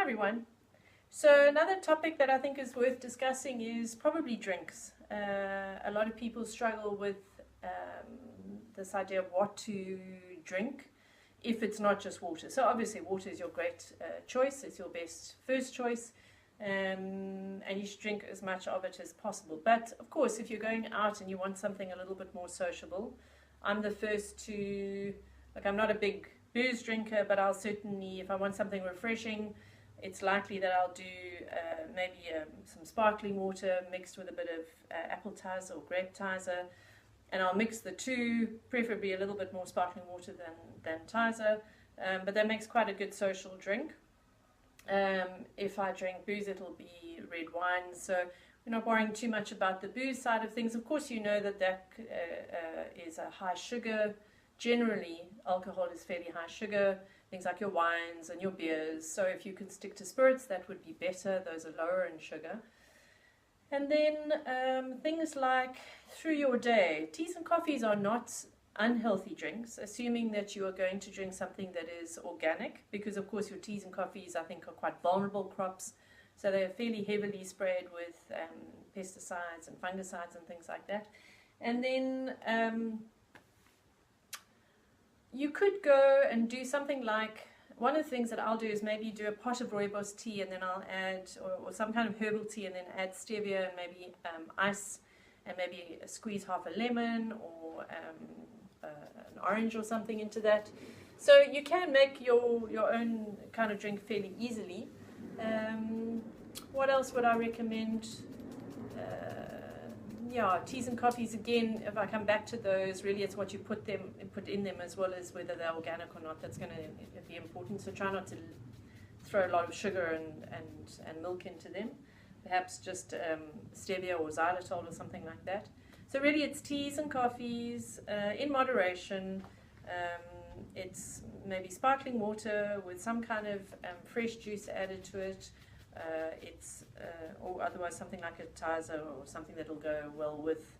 everyone. So another topic that I think is worth discussing is probably drinks. A lot of people struggle with this idea of what to drink if it's not just water. So obviously water is your great choice, it's your best first choice, and you should drink as much of it as possible. But of course, if you're going out and you want something a little bit more sociable, I'm the first to, I'm not a big booze drinker, but I'll certainly, if I want something refreshing, it's likely that I'll do maybe some sparkling water mixed with a bit of apple tizer or grape tizer, and I'll mix the two, preferably a little bit more sparkling water than tizer, but that makes quite a good social drink. If I drink booze, it'll be red wine, so we're not worrying too much about the booze side of things. Of course, you know that is a high sugar. Generally, alcohol is fairly high sugar, things like your wines and your beers. So if you can stick to spirits, that would be better. Those are lower in sugar. And then things like through your day, teas and coffees are not unhealthy drinks, assuming that you are going to drink something that is organic, because of course your teas and coffees, I think, are quite vulnerable crops. So they're fairly heavily sprayed with pesticides and fungicides and things like that. And then you could go and do something like, one of the things that I'll do is maybe do a pot of rooibos tea, and then I'll add, or some kind of herbal tea, and then add stevia and maybe ice, and maybe squeeze half a lemon or an orange or something into that. So you can make your own kind of drink fairly easily. What else would I recommend? Yeah, teas and coffees, again, if I come back to those, really it's what you put in them, as well as whether they're organic or not, that's going to be important. So try not to throw a lot of sugar and milk into them. Perhaps just stevia or xylitol or something like that. So really it's teas and coffees in moderation. It's maybe sparkling water with some kind of fresh juice added to it. Or otherwise something like a tizer or something that'll go well with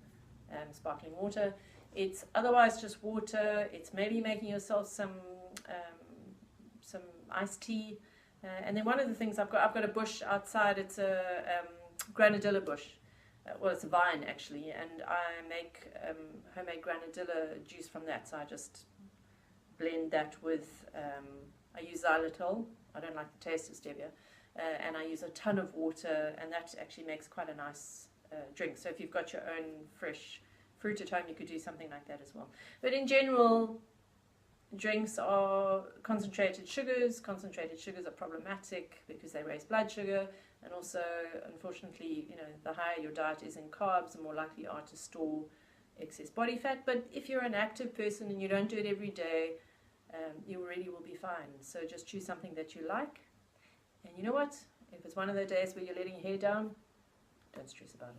sparkling water. It's otherwise just water. It's maybe making yourself some iced tea. And then one of the things I've got a bush outside. It's a granadilla bush. Well, it's a vine actually, and I make homemade granadilla juice from that. So I just blend that with. I use xylitol. I don't like the taste of stevia. And I use a ton of water, and that actually makes quite a nice drink. So if you've got your own fresh fruit at home, you could do something like that as well. But in general, drinks are concentrated sugars. Concentrated sugars are problematic because they raise blood sugar, and also, unfortunately, the higher your diet is in carbs, the more likely you are to store excess body fat. But if you're an active person and you don't do it every day, you really will be fine. So just choose something that you like. And you know what? If it's one of those days where you're letting your hair down, don't stress about it.